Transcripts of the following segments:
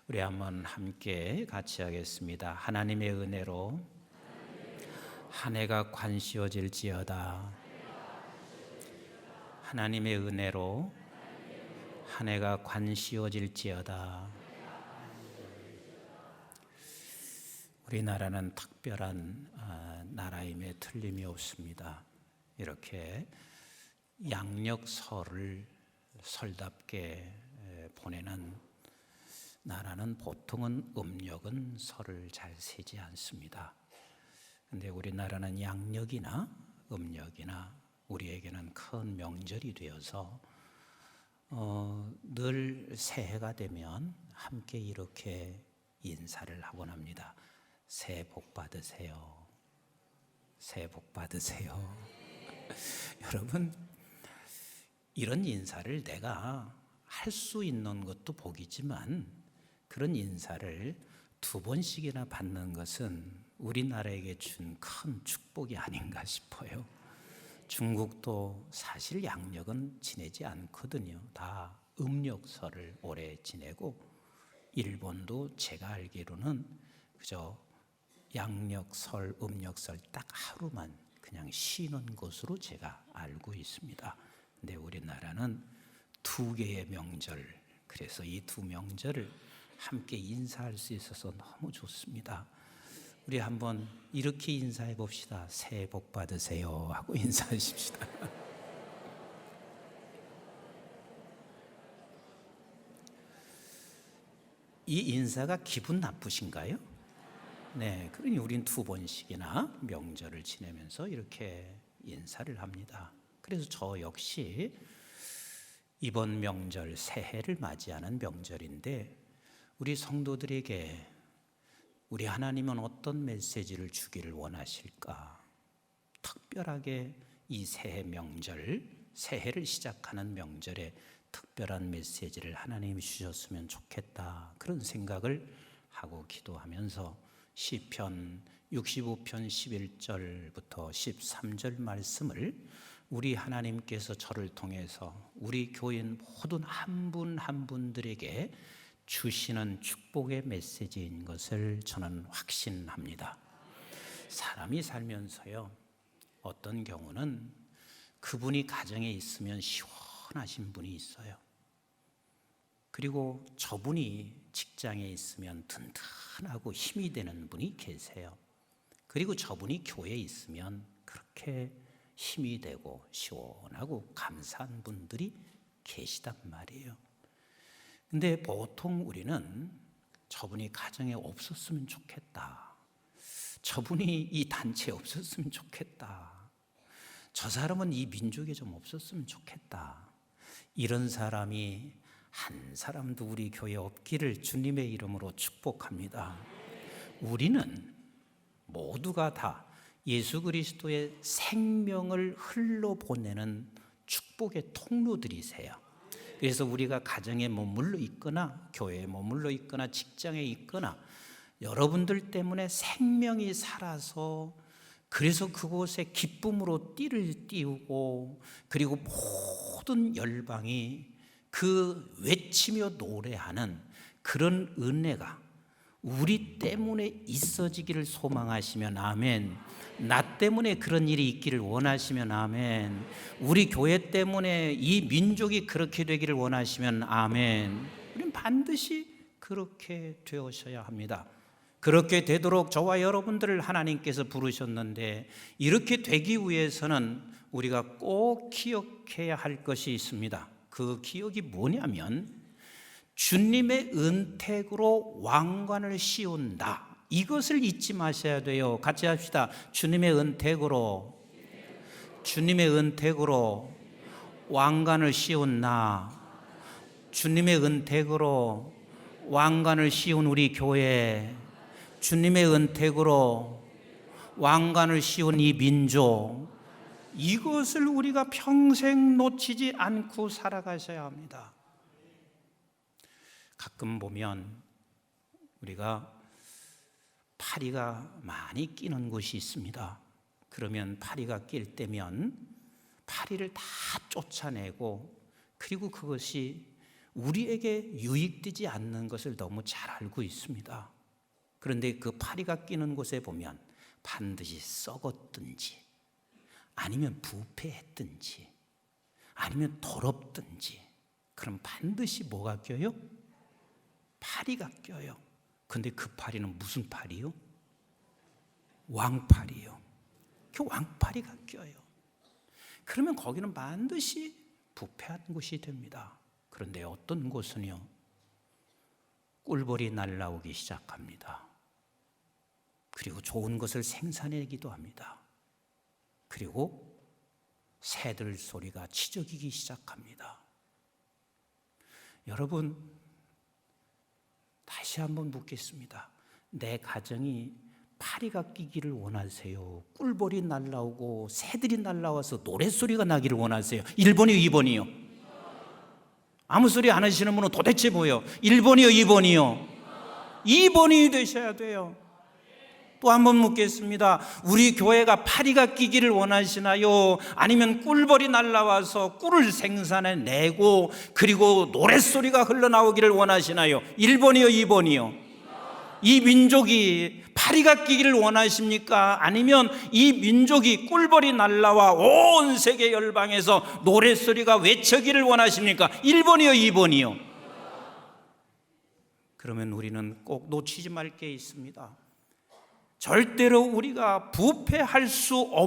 우리 한번 함께 같이 하겠습니다. 하나님의 은혜로 한 해가 관시어질지어다. 하나님의 은혜로 한 해가 관시어질지어다. 우리나라는 특별한 나라임에 틀림이 없습니다. 이렇게 양력설을 설답게 보내는 나라는 보통은 음력은 설을 잘 세지 않습니다. 그런데 우리나라는 양력이나 음력이나 우리에게는 큰 명절이 되어서 늘 새해가 되면 함께 이렇게 인사를 하곤 합니다. 새해 복 받으세요. 새해 복 받으세요. 여러분, 이런 인사를 내가 할 수 있는 것도 복이지만 그런 인사를 2번씩이나 받는 것은 우리나라에게 준 큰 축복이 아닌가 싶어요. 중국도 사실 양력은 지내지 않거든요. 다 음력설을 오래 지내고, 일본도 제가 알기로는 그저 양력설, 음력설 딱 하루만 그냥 쉬는 것으로 제가 알고 있습니다. 근데 우리나라는 2개의 명절, 그래서 이 2 명절을 함께 인사할 수 있어서 너무 좋습니다. 우리 한번 이렇게 인사해 봅시다. 새해 복 받으세요 하고 인사하십시다. 이 인사가 기분 나쁘신가요? 네, 그러니 우린 2번씩이나 명절을 지내면서 이렇게 인사를 합니다. 그래서 저 역시 이번 명절 새해를 맞이하는 명절인데, 우리 성도들에게 우리 하나님은 어떤 메시지를 주기를 원하실까? 특별하게 이 새해 명절, 새해를 시작하는 명절에 특별한 메시지를 하나님이 주셨으면 좋겠다, 그런 생각을 하고 기도하면서 시편 65편 11절부터 13절 말씀을 우리 하나님께서 저를 통해서 우리 교인 모든 한 분 한 분들에게 주시는 축복의 메시지인 것을 저는 확신합니다. 사람이 살면서요, 어떤 경우는 그분이 가정에 있으면 시원하신 분이 있어요. 그리고 저분이 직장에 있으면 든든하고 힘이 되는 분이 계세요. 그리고 저분이 교회에 있으면 그렇게 힘이 되고 시원하고 감사한 분들이 계시단 말이에요. 근데 보통 우리는 저분이 가정에 없었으면 좋겠다, 저분이 이 단체에 없었으면 좋겠다, 저 사람은 이 민족에 좀 없었으면 좋겠다, 이런 사람이 한 사람도 우리 교회에 없기를 주님의 이름으로 축복합니다. 우리는 모두가 다 예수 그리스도의 생명을 흘러보내는 축복의 통로들이세요. 그래서 우리가 가정에 머물러 있거나 교회에 머물러 있거나 직장에 있거나 여러분들 때문에 생명이 살아서, 그래서 그곳에 기쁨으로 띠를 띄우고, 그리고 모든 열방이 그 외치며 노래하는 그런 은혜가 우리 때문에 있어지기를 소망하시면 아멘. 나 때문에 그런 일이 있기를 원하시면 아멘. 우리 교회 때문에 이 민족이 그렇게 되기를 원하시면 아멘. 우리는 반드시 그렇게 되어셔야 합니다. 그렇게 되도록 저와 여러분들을 하나님께서 부르셨는데, 이렇게 되기 위해서는 우리가 꼭 기억해야 할 것이 있습니다. 그 기억이 뭐냐면, 주님의 은택으로 왕관을 씌운다, 이것을 잊지 마셔야 돼요. 같이 합시다. 주님의 은택으로, 주님의 은택으로 왕관을 씌운 나, 주님의 은택으로 왕관을 씌운 우리 교회, 주님의 은택으로 왕관을 씌운 이 민족, 이것을 우리가 평생 놓치지 않고 살아가셔야 합니다. 가끔 보면 우리가 파리가 많이 끼는 곳이 있습니다. 그러면 파리가 낄 때면 파리를 다 쫓아내고, 그리고 그것이 우리에게 유익되지 않는 것을 너무 잘 알고 있습니다. 그런데 그 파리가 끼는 곳에 보면 반드시 썩었든지 아니면 부패했든지 아니면 더럽든지 그럼 반드시 뭐가 껴요? 파리가 껴요. 근데 그 파리는 무슨 파리요? 왕파리요. 그 왕파리가 껴요. 그러면 거기는 반드시 부패한 곳이 됩니다. 그런데 어떤 곳은요, 꿀벌이 날아오기 시작합니다. 그리고 좋은 것을 생산하기도 합니다. 그리고 새들 소리가 치적이기 시작합니다. 여러분, 다시 한번 묻겠습니다. 내 가정이 파리가 끼기를 원하세요? 꿀벌이 날아오고 새들이 날아와서 노랫소리가 나기를 원하세요? 1번이요, 2번이요? 아무 소리 안 하시는 분은 도대체 뭐예요? 1번이요, 2번이요? 2번이 되셔야 돼요. 또 한 번 묻겠습니다. 우리 교회가 파리가 끼기를 원하시나요? 아니면 꿀벌이 날아와서 꿀을 생산해내고 그리고 노랫소리가 흘러나오기를 원하시나요? 1번이요, 2번이요? 이 민족이 파리가 끼기를 원하십니까? 아니면 이 민족이 꿀벌이 날아와 온 세계 열방에서 노랫소리가 외쳐기를 원하십니까? 1번이요, 2번이요? 그러면 우리는 꼭 놓치지 말 게 있습니다. 절대로 우리가 부패할 수밖에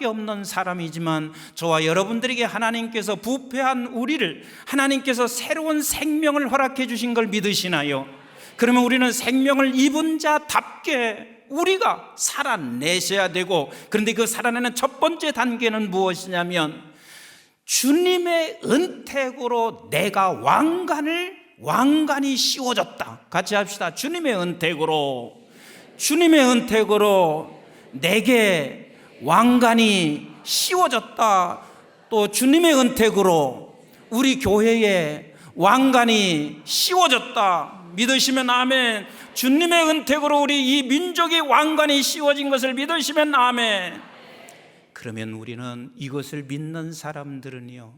없는 사람이지만 저와 여러분들에게 하나님께서 부패한 우리를 하나님께서 새로운 생명을 허락해 주신 걸 믿으시나요? 그러면 우리는 생명을 입은 자답게 우리가 살아내셔야 되고, 그런데 그 살아내는 첫 번째 단계는 무엇이냐면 주님의 은택으로 내가 왕관이 씌워졌다. 같이 합시다. 주님의 은택으로 내게 왕관이 씌워졌다. 또 주님의 은택으로 우리 교회에 왕관이 씌워졌다. 믿으시면 아멘. 주님의 은택으로 우리 이 민족의 왕관이 씌워진 것을 믿으시면 아멘. 그러면 우리는 이것을 믿는 사람들은요,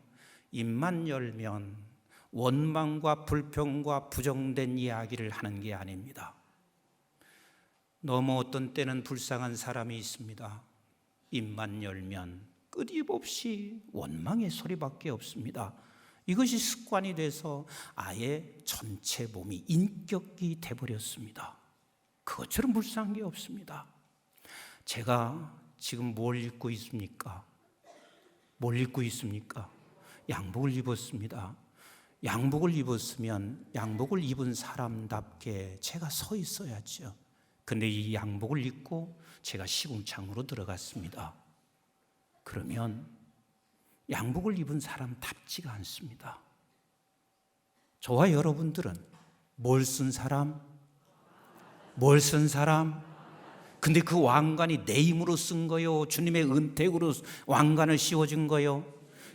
입만 열면 원망과 불평과 부정된 이야기를 하는 게 아닙니다. 너무 어떤 때는 불쌍한 사람이 있습니다. 입만 열면 끊임없이 원망의 소리밖에 없습니다. 이것이 습관이 돼서 아예 전체 몸이 인격이 돼버렸습니다. 그것처럼 불쌍한 게 없습니다. 제가 지금 뭘 입고 있습니까? 양복을 입었습니다. 양복을 입었으면 양복을 입은 사람답게 제가 서 있어야죠. 근데 이 양복을 입고 제가 시궁창으로 들어갔습니다. 그러면 양복을 입은 사람답지가 않습니다. 저와 여러분들은 뭘 쓴 사람? 근데 그 왕관이 내 힘으로 쓴 거요? 주님의 은택으로 왕관을 씌워준 거요?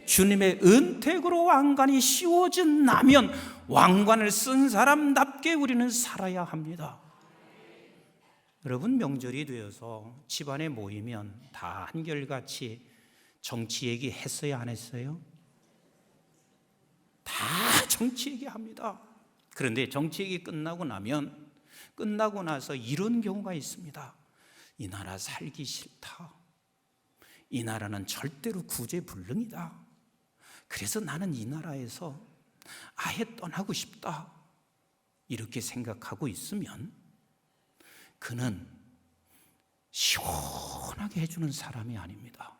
주님의 은택으로 왕관이 씌워진 나면 왕관을 쓴 사람답게 우리는 살아야 합니다. 여러분, 명절이 되어서 집안에 모이면 다 한결같이 정치 얘기 했어요, 안 했어요? 다 정치 얘기합니다. 그런데 정치 얘기 끝나고 나서 이런 경우가 있습니다. 이 나라 살기 싫다. 이 나라는 절대로 구제불능이다. 그래서 나는 이 나라에서 아예 떠나고 싶다. 이렇게 생각하고 있으면 그는 시원하게 해주는 사람이 아닙니다.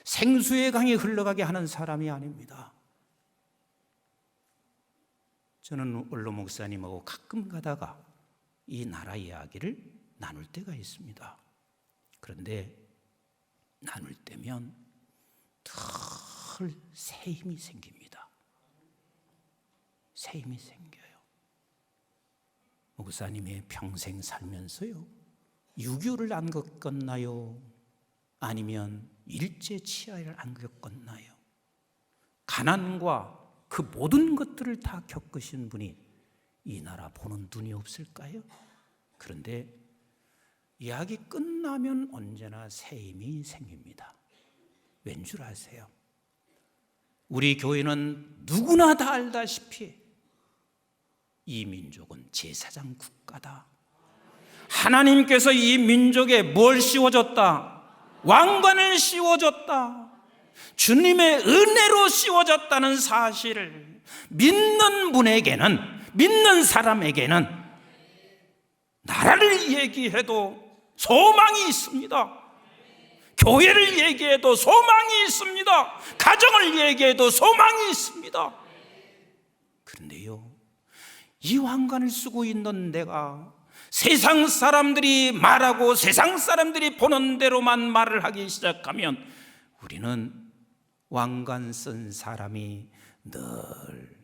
생수의 강이 흘러가게 하는 사람이 아닙니다. 저는 원로 목사님하고 가끔 가다가 이 나라 이야기를 나눌 때가 있습니다. 그런데 나눌 때면 늘 새 힘이 생깁니다. 새 힘이 생겨요. 목사님의 평생 살면서요, 6.25를 안 겪었나요? 아니면 일제치하를 안 겪었나요? 가난과 그 모든 것들을 다 겪으신 분이 이 나라 보는 눈이 없을까요? 그런데 이야기 끝나면 언제나 새 힘이 생깁니다. 왠 줄 아세요? 우리 교회는 누구나 다 알다시피 이 민족은 제사장 국가다. 하나님께서 이 민족에 뭘 씌워줬다? 왕관을 씌워줬다. 주님의 은혜로 씌워졌다는 사실을 믿는 분에게는, 믿는 사람에게는 나라를 얘기해도 소망이 있습니다. 교회를 얘기해도 소망이 있습니다. 가정을 얘기해도 소망이 있습니다. 그런데요, 이 왕관을 쓰고 있는 내가 세상 사람들이 말하고 세상 사람들이 보는 대로만 말을 하기 시작하면 우리는 왕관 쓴 사람이 늘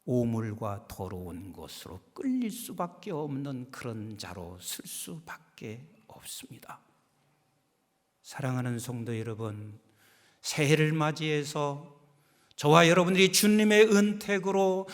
오물과 더러운 것으로 끌릴 수밖에 없는 그런 자로 쓸 수밖에 없습니다. 사랑하는 성도 여러분, 새해를 맞이해서 저와 여러분들이 주님의 은택으로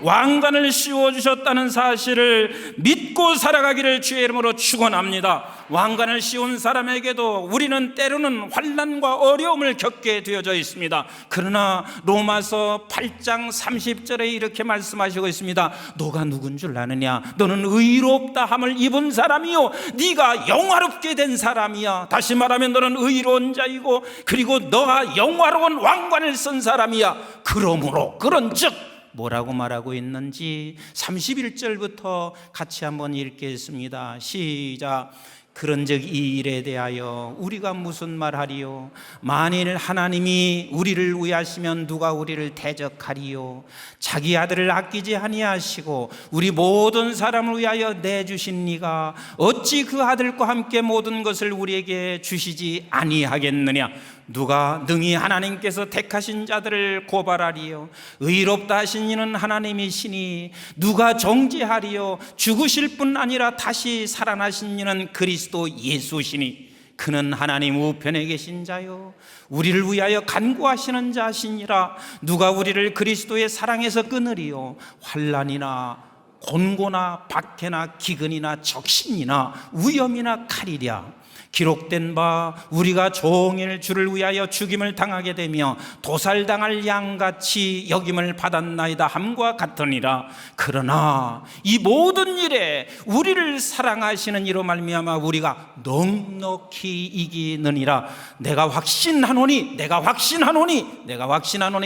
왕관을 씌워주셨다는 사실을 믿고 살아가기를 주의 이름으로 축원합니다. 왕관을 씌운 사람에게도 우리는 때로는 환난과 어려움을 겪게 되어져 있습니다. 그러나 로마서 8장 30절에 이렇게 말씀하시고 있습니다. 너가 누군 줄 아느냐? 너는 의롭다 함을 입은 사람이요 네가 영화롭게 된 사람이야. 다시 말하면 너는 의로운 자이고 그리고 너가 영화로운 왕관을 쓴 사람이야. 그러므로 그런즉 뭐라고 말하고 있는지 31절부터 같이 한번 읽겠습니다. 시작. 그런즉 이 일에 대하여 우리가 무슨 말하리요? 만일 하나님이 우리를 위하시면 누가 우리를 대적하리요? 자기 아들을 아끼지 아니하시고 우리 모든 사람을 위하여 내주신 이가 어찌 그 아들과 함께 모든 것을 우리에게 주시지 아니하겠느냐? 누가 능히 하나님께서 택하신 자들을 고발하리요? 의롭다 하신 이는 하나님이시니 누가 정죄하리요? 죽으실 뿐 아니라 다시 살아나신 이는 그리스도 예수시니 그는 하나님 우편에 계신 자요 우리를 위하여 간구하시는 자시니라. 누가 우리를 그리스도의 사랑에서 끊으리요? 환난이나 곤고나 박해나 기근이나 적신이나 위험이나 칼이랴. 기록된 바 우리가 종일 주를 위하여 죽임을 당하게 되며 도살당할 양같이 여김을 받았나이다 함과 같으니라. 그러나 이 모든 일에 우리를 사랑하시는 이로 말미암아 우리가 넉넉히 이기느니라. 내가 확신하노니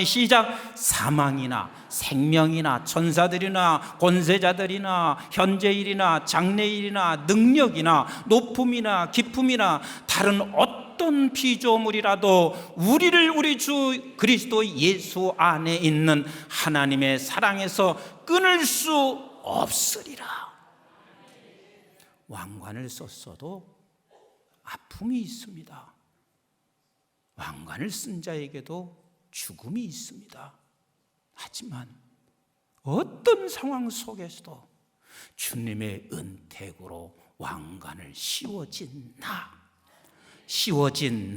시작. 사망이나 생명이나 천사들이나 권세자들이나 현재일이나 장래일이나 능력이나 높음이나 깊음이나 다른 어떤 피조물이라도 우리를 우리 주 그리스도 예수 안에 있는 하나님의 사랑에서 끊을 수 없으리라. 왕관을 썼어도 아픔이 있습니다. 왕관을 쓴 자에게도 죽음이 있습니다. 하지만 어떤 상황 속에서도 주님의 은택으로 왕관을 씌워진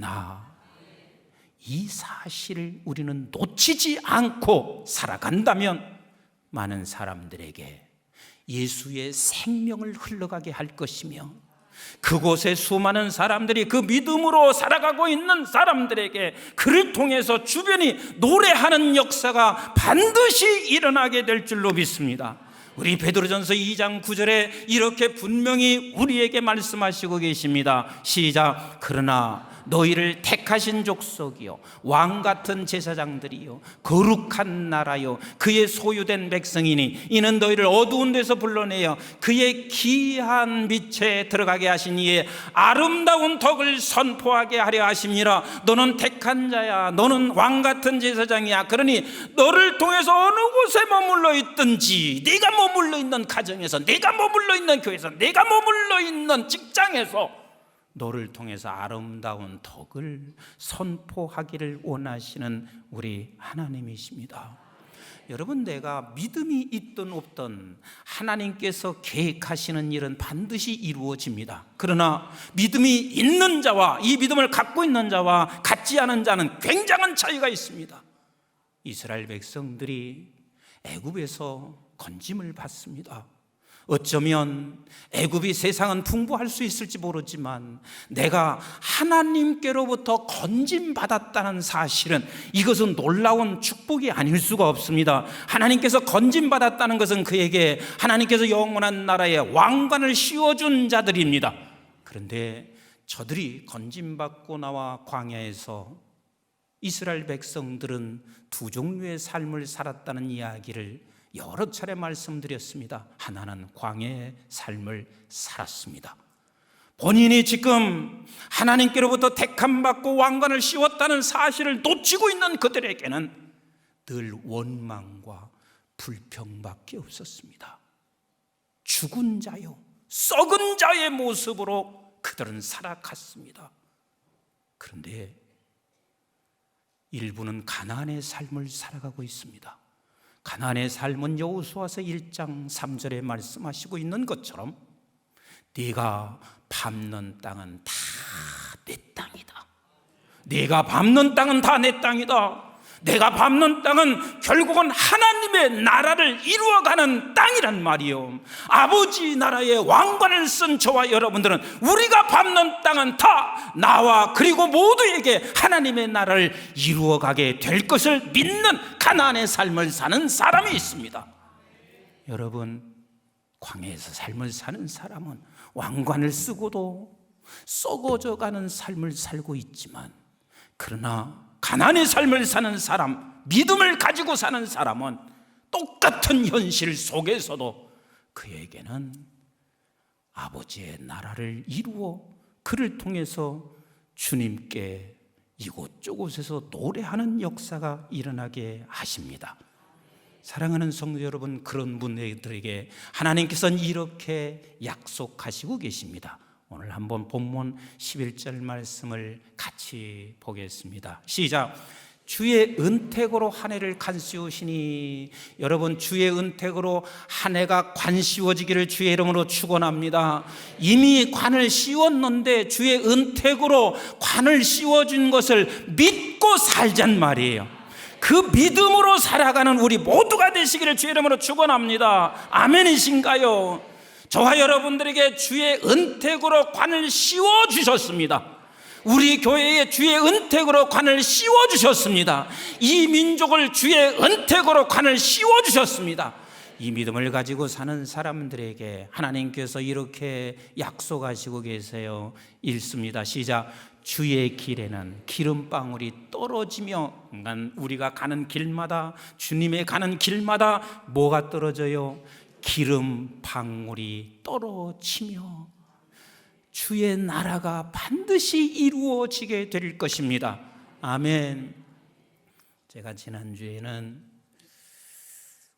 나, 이 사실을 우리는 놓치지 않고 살아간다면 많은 사람들에게 예수의 생명을 흘러가게 할 것이며 그곳에 수많은 사람들이 그 믿음으로 살아가고 있는 사람들에게 그를 통해서 주변이 노래하는 역사가 반드시 일어나게 될 줄로 믿습니다. 우리 베드로전서 2장 9절에 이렇게 분명히 우리에게 말씀하시고 계십니다. 시작. 그러나 너희를 택하신 족속이요 왕같은 제사장들이요 거룩한 나라요 그의 소유된 백성이니 이는 너희를 어두운 데서 불러내어 그의 귀한 빛에 들어가게 하신 이의 아름다운 덕을 선포하게 하려 하심이라. 너는 택한 자야. 너는 왕같은 제사장이야. 그러니 너를 통해서 어느 곳에 머물러 있든지, 네가 머물러 있는 가정에서, 네가 머물러 있는 교회에서, 네가 머물러 있는 직장에서 너를 통해서 아름다운 덕을 선포하기를 원하시는 우리 하나님이십니다. 여러분, 내가 믿음이 있든 없든 하나님께서 계획하시는 일은 반드시 이루어집니다. 그러나 믿음이 있는 자와 이 믿음을 갖고 있는 자와 갖지 않은 자는 굉장한 차이가 있습니다. 이스라엘 백성들이 애굽에서 건짐을 받습니다. 어쩌면 애굽이 세상은 풍부할 수 있을지 모르지만 내가 하나님께로부터 건짐받았다는 사실은 이것은 놀라운 축복이 아닐 수가 없습니다. 하나님께서 건짐받았다는 것은 그에게 하나님께서 영원한 나라의 왕관을 씌워준 자들입니다. 그런데 저들이 건짐받고 나와 광야에서 이스라엘 백성들은 두 종류의 삶을 살았다는 이야기를 여러 차례 말씀드렸습니다. 하나는 광야의 삶을 살았습니다. 본인이 지금 하나님께로부터 택함받고 왕관을 씌웠다는 사실을 놓치고 있는 그들에게는 늘 원망과 불평밖에 없었습니다. 죽은 자요, 썩은 자의 모습으로 그들은 살아갔습니다. 그런데 일부는 가나안의 삶을 살아가고 있습니다. 가나안의 삶은 여호수아서 1장 3절에 말씀하시고 있는 것처럼 네가 밟는 땅은 다 내 땅이다. 네가 밟는 땅은 다 내 땅이다. 내가 밟는 땅은 결국은 하나님의 나라를 이루어가는 땅이란 말이요. 아버지 나라의 왕관을 쓴 저와 여러분들은 우리가 밟는 땅은 다 나와 그리고 모두에게 하나님의 나라를 이루어가게 될 것을 믿는 가나안의 삶을 사는 사람이 있습니다. 여러분, 광야에서 삶을 사는 사람은 왕관을 쓰고도 썩어져가는 삶을 살고 있지만, 그러나 가나안의 삶을 사는 사람, 믿음을 가지고 사는 사람은 똑같은 현실 속에서도 그에게는 아버지의 나라를 이루어 그를 통해서 주님께 이곳저곳에서 노래하는 역사가 일어나게 하십니다. 사랑하는 성도 여러분, 그런 분들에게 하나님께서는 이렇게 약속하시고 계십니다. 오늘 한번 본문 11절 말씀을 같이 보겠습니다. 시작. 주의 은택으로 한 해를 간씌우시니. 여러분, 주의 은택으로 한 해가 관 씌워지기를 주의 이름으로 축원합니다. 이미 관을 씌웠는데 주의 은택으로 관을 씌워준 것을 믿고 살잔 말이에요. 그 믿음으로 살아가는 우리 모두가 되시기를 주의 이름으로 축원합니다. 아멘이신가요? 저와 여러분들에게 주의 은택으로 관을 씌워주셨습니다. 우리 교회에 주의 은택으로 관을 씌워주셨습니다. 이 민족을 주의 은택으로 관을 씌워주셨습니다. 이 믿음을 가지고 사는 사람들에게 하나님께서 이렇게 약속하시고 계세요. 읽습니다. 시작. 주의 길에는 기름방울이 떨어지며, 우리가 가는 길마다, 주님의 가는 길마다 뭐가 떨어져요? 기름 방울이 떨어지며 주의 나라가 반드시 이루어지게 될 것입니다. 아멘. 제가 지난주에는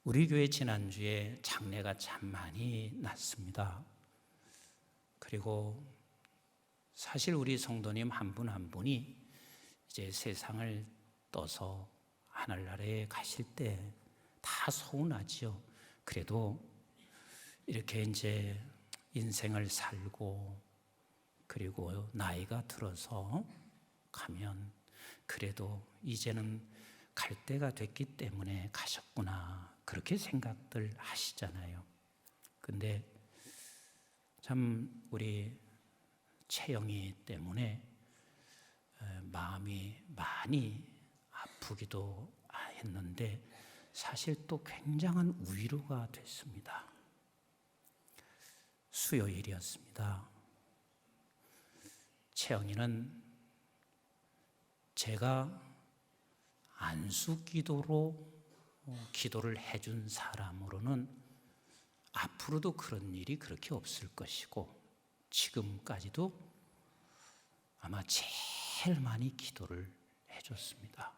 우리 교회 지난주에 장례가 참 많이 났습니다. 그리고 사실 우리 성도님 한 분 한 분이 이제 세상을 떠서 하늘나라에 가실 때 다 서운하지요. 그래도 이렇게 이제 인생을 살고 그리고 나이가 들어서 가면 그래도 이제는 갈 때가 됐기 때문에 가셨구나, 그렇게 생각들 하시잖아요. 근데 참 우리 채영이 때문에 마음이 많이 아프기도 했는데 사실 또 굉장한 위로가 됐습니다. 수요일이었습니다. 채영이는 제가 안수 기도로 기도를 해준 사람으로는 앞으로도 그런 일이 그렇게 없을 것이고, 지금까지도 아마 제일 많이 기도를 해줬습니다.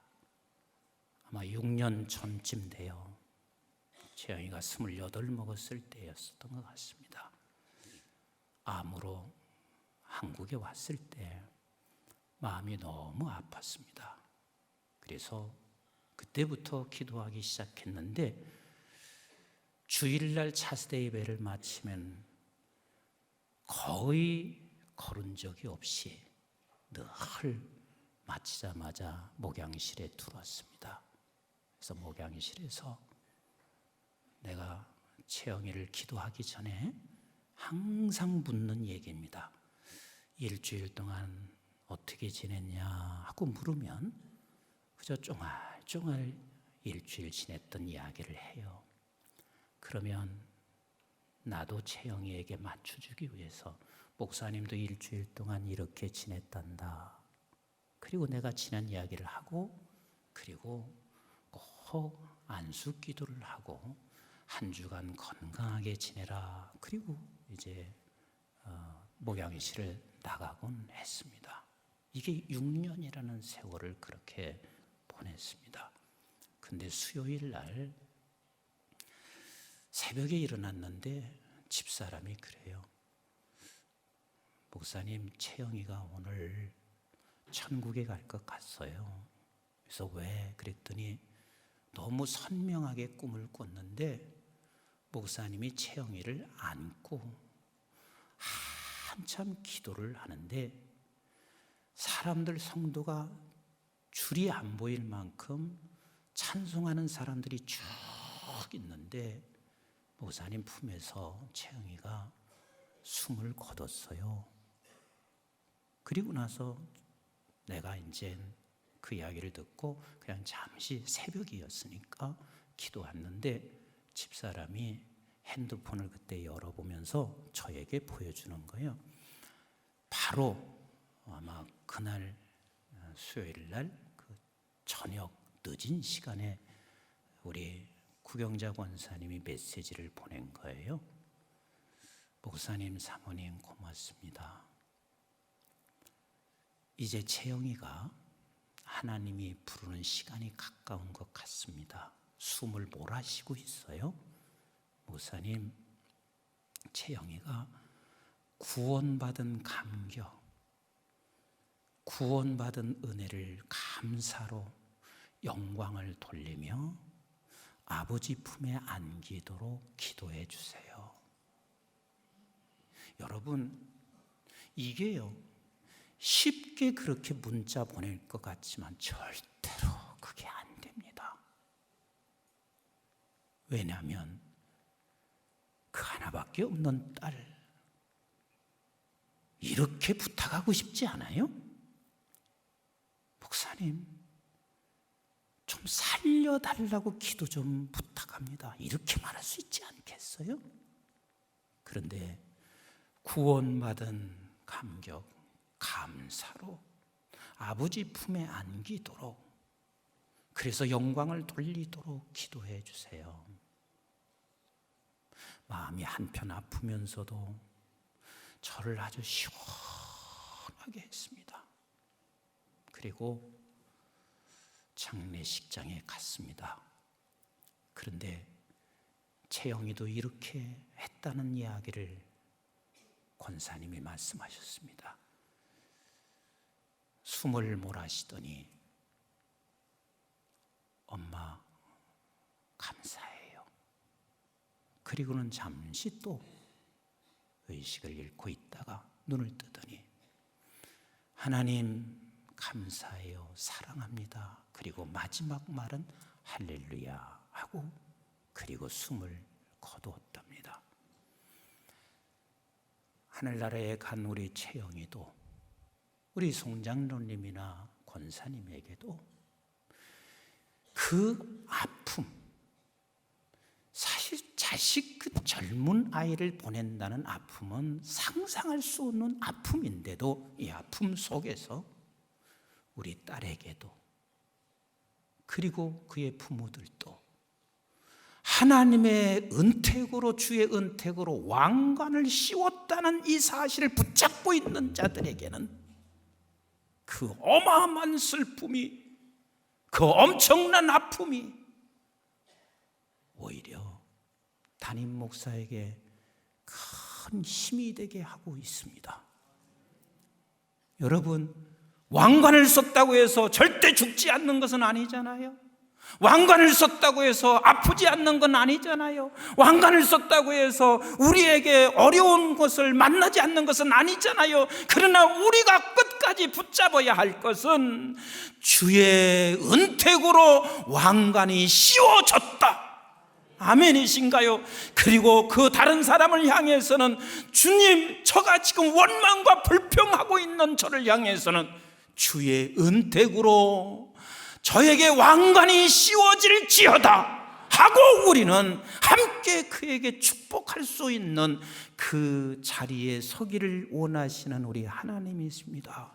아마 6년 전쯤 돼요. 채영이가 28 먹었을 때였었던 것 같습니다. 암으로 한국에 왔을 때 마음이 너무 아팠습니다. 그래서 그때부터 기도하기 시작했는데, 주일날 차스대 예배를 마치면 거의 거른 적이 없이 늘 마치자마자 목양실에 들어왔습니다. 그래서 목양실에서 내가 채영이를 기도하기 전에 항상 묻는 얘기입니다. 일주일 동안 어떻게 지냈냐 하고 물으면 그저 쫑알쫑알 일주일 지냈던 이야기를 해요. 그러면 나도 채영이에게 맞춰주기 위해서 목사님도 일주일 동안 이렇게 지냈단다. 그리고 내가 지난 이야기를 하고 그리고 꼭 안수 기도를 하고 한 주간 건강하게 지내라. 그리고 이제 목양실을 나가곤 했습니다. 이게 6년이라는 세월을 그렇게 보냈습니다. 근데 수요일 날 새벽에 일어났는데 집사람이 그래요. 목사님, 채영이가 오늘 천국에 갈 것 같아요. 그래서 왜? 그랬더니 너무 선명하게 꿈을 꿨는데 목사님이 채영이를 안고 한참 기도를 하는데 사람들 성도가 줄이 안 보일 만큼 찬송하는 사람들이 쭉 있는데 목사님 품에서 채영이가 숨을 거뒀어요. 그리고 나서 내가 이제 그 이야기를 듣고 그냥 잠시 새벽이었으니까 기도했는데 집사람이 핸드폰을 그때 열어보면서 저에게 보여주는 거예요. 바로 아마 그날 수요일 날 그 저녁 늦은 시간에 우리 구경자 권사님이 메시지를 보낸 거예요. 목사님, 사모님 고맙습니다. 이제 채영이가 하나님이 부르는 시간이 가까운 것 같습니다. 숨을 몰아쉬고 있어요. 목사님, 채영이가 구원받은 감격, 구원받은 은혜를 감사로 영광을 돌리며 아버지 품에 안기도록 기도해 주세요. 여러분, 이게요, 쉽게 그렇게 문자 보낼 것 같지만 절대로 그게 안 됩니다. 왜냐하면 그 하나밖에 없는 딸 이렇게 부탁하고 싶지 않아요? 목사님, 좀 살려달라고 기도 좀 부탁합니다. 이렇게 말할 수 있지 않겠어요? 그런데 구원받은 감격, 감사로 아버지 품에 안기도록, 그래서 영광을 돌리도록 기도해 주세요. 마음이 한편 아프면서도 저를 아주 시원하게 했습니다. 그리고 장례식장에 갔습니다. 그런데 채영이도 이렇게 했다는 이야기를 권사님이 말씀하셨습니다. 숨을 몰아쉬더니 엄마 감사해요. 그리고는 잠시 또 의식을 잃고 있다가 눈을 뜨더니 하나님 감사해요, 사랑합니다. 그리고 마지막 말은 할렐루야 하고 그리고 숨을 거두었답니다. 하늘나라에 간 우리 채영이도 우리 송장로님이나 권사님에게도 그 아픔, 사실 자식 그 젊은 아이를 보낸다는 아픔은 상상할 수 없는 아픔인데도 이 아픔 속에서 우리 딸에게도 그리고 그의 부모들도 하나님의 은택으로, 주의 은택으로 왕관을 씌웠다는 이 사실을 붙잡고 있는 자들에게는 그 어마어마한 슬픔이, 그 엄청난 아픔이 오히려 담임 목사에게 큰 힘이 되게 하고 있습니다. 여러분, 왕관을 썼다고 해서 절대 죽지 않는 것은 아니잖아요. 왕관을 썼다고 해서 아프지 않는 건 아니잖아요. 왕관을 썼다고 해서 우리에게 어려운 것을 만나지 않는 것은 아니잖아요. 그러나 우리가 끝까지 붙잡아야 할 것은 주의 은택으로 왕관이 씌워졌다. 아멘이신가요? 그리고 그 다른 사람을 향해서는 주님, 저가 지금 원망과 불평하고 있는 저를 향해서는 주의 은택으로 저에게 왕관이 씌워질지어다 하고 우리는 함께 그에게 축복할 수 있는 그 자리에 서기를 원하시는 우리 하나님이십니다.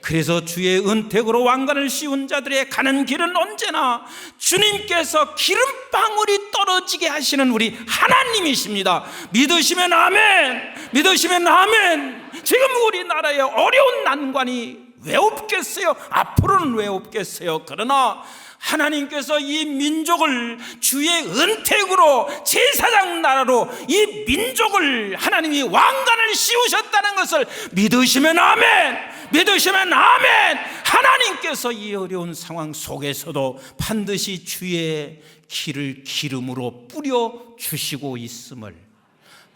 그래서 주의 은택으로 왕관을 씌운 자들의 가는 길은 언제나 주님께서 기름방울이 떨어지게 하시는 우리 하나님이십니다. 믿으시면 아멘, 믿으시면 아멘. 지금 우리나라에 어려운 난관이 왜 없겠어요? 앞으로는 왜 없겠어요? 그러나 하나님께서 이 민족을 주의 은택으로 제사장 나라로 이 민족을 하나님이 왕관을 씌우셨다는 것을 믿으시면 아멘, 믿으시면 아멘. 하나님께서 이 어려운 상황 속에서도 반드시 주의 길을 기름으로 뿌려 주시고 있음을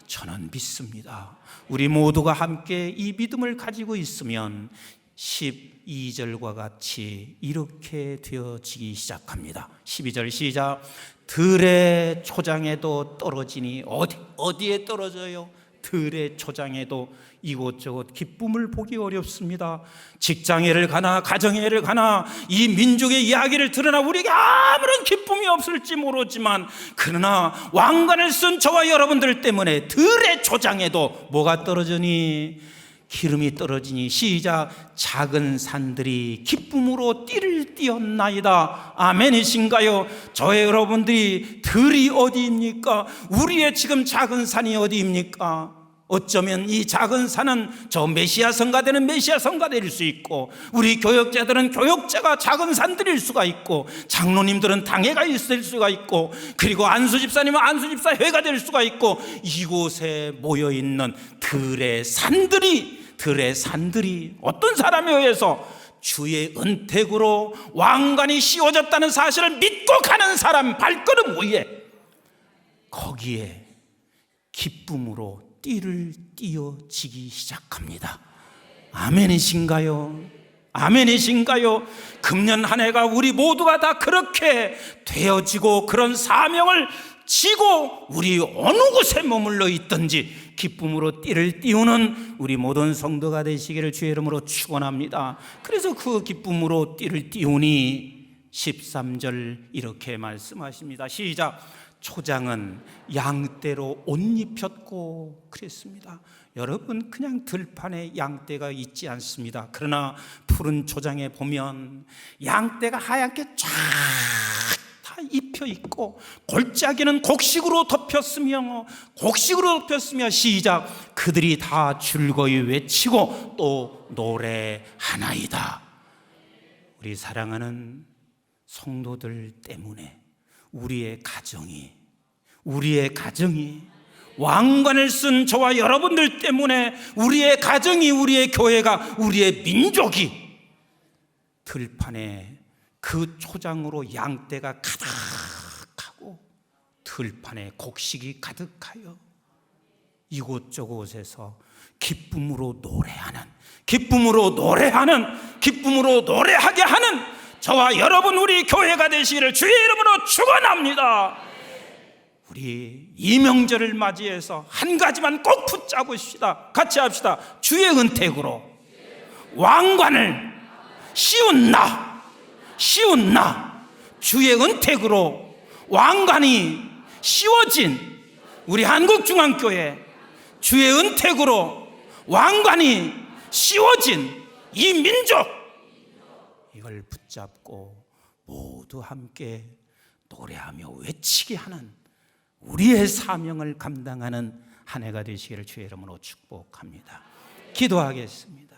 저는 믿습니다. 우리 모두가 함께 이 믿음을 가지고 있으면 12절과 같이 이렇게 되어지기 시작합니다. 12절 시작. 들의 초장에도 떨어지니 어디에 떨어져요? 들의 초장에도 이곳저곳 기쁨을 보기 어렵습니다. 직장에를 가나 가정에를 가나 이 민족의 이야기를 들으나 우리에게 아무런 기쁨이 없을지 모르지만 그러나 왕관을 쓴 저와 여러분들 때문에 들의 초장에도 뭐가 떨어지니? 기름이 떨어지니 시작. 작은 산들이 기쁨으로 띠를 띄었나이다. 아멘이신가요? 저의 여러분들이 들이 어디입니까? 우리의 지금 작은 산이 어디입니까? 어쩌면 이 작은 산은 저 메시아 성가대는 메시아 성가대일 수 있고, 우리 교역자들은 교역자가 작은 산들일 수가 있고, 장로님들은 당회가 있을 수가 있고, 그리고 안수집사님은 안수집사회가 될 수가 있고, 이곳에 모여있는 들의 산들이 어떤 사람에 의해서 주의 은택으로 왕관이 씌워졌다는 사실을 믿고 가는 사람 발걸음 위에 거기에 기쁨으로 띠를 띄어지기 시작합니다. 아멘이신가요? 아멘이신가요? 금년 한 해가 우리 모두가 다 그렇게 되어지고 그런 사명을 지고 우리 어느 곳에 머물러 있든지 기쁨으로 띠를 띄우는 우리 모든 성도가 되시기를 주의 이름으로 축원합니다. 그래서 그 기쁨으로 띠를 띄우니 13절 이렇게 말씀하십니다. 시작. 초장은 양떼로 옷 입혔고 그랬습니다. 여러분, 그냥 들판에 양떼가 있지 않습니다. 그러나 푸른 초장에 보면 양떼가 하얗게 쫙 다 입혀 있고 골짜기는 곡식으로 덮였으며 시작. 그들이 다 즐거이 외치고 또 노래하나이다. 우리 사랑하는 성도들 때문에 우리의 가정이 왕관을 쓴 저와 여러분들 때문에 우리의 가정이, 우리의 교회가, 우리의 민족이 들판에 그 초장으로 양떼가 가득하고 들판에 곡식이 가득하여 이곳저곳에서 기쁨으로 노래하게 하는 저와 여러분, 우리 교회가 되시기를 주의 이름으로 축원합니다. 우리 이 명절을 맞이해서 한 가지만 꼭 붙잡으시다. 같이 합시다. 주의 은택으로 왕관을 씌운 나, 주의 은택으로 왕관이 씌워진 우리 한국중앙교회, 주의 은택으로 왕관이 씌워진 이 민족, 이걸 붙잡고 모두 함께 노래하며 외치게 하는 우리의 사명을 감당하는 한 해가 되시기를 주의 이름으로 축복합니다. 기도하겠습니다.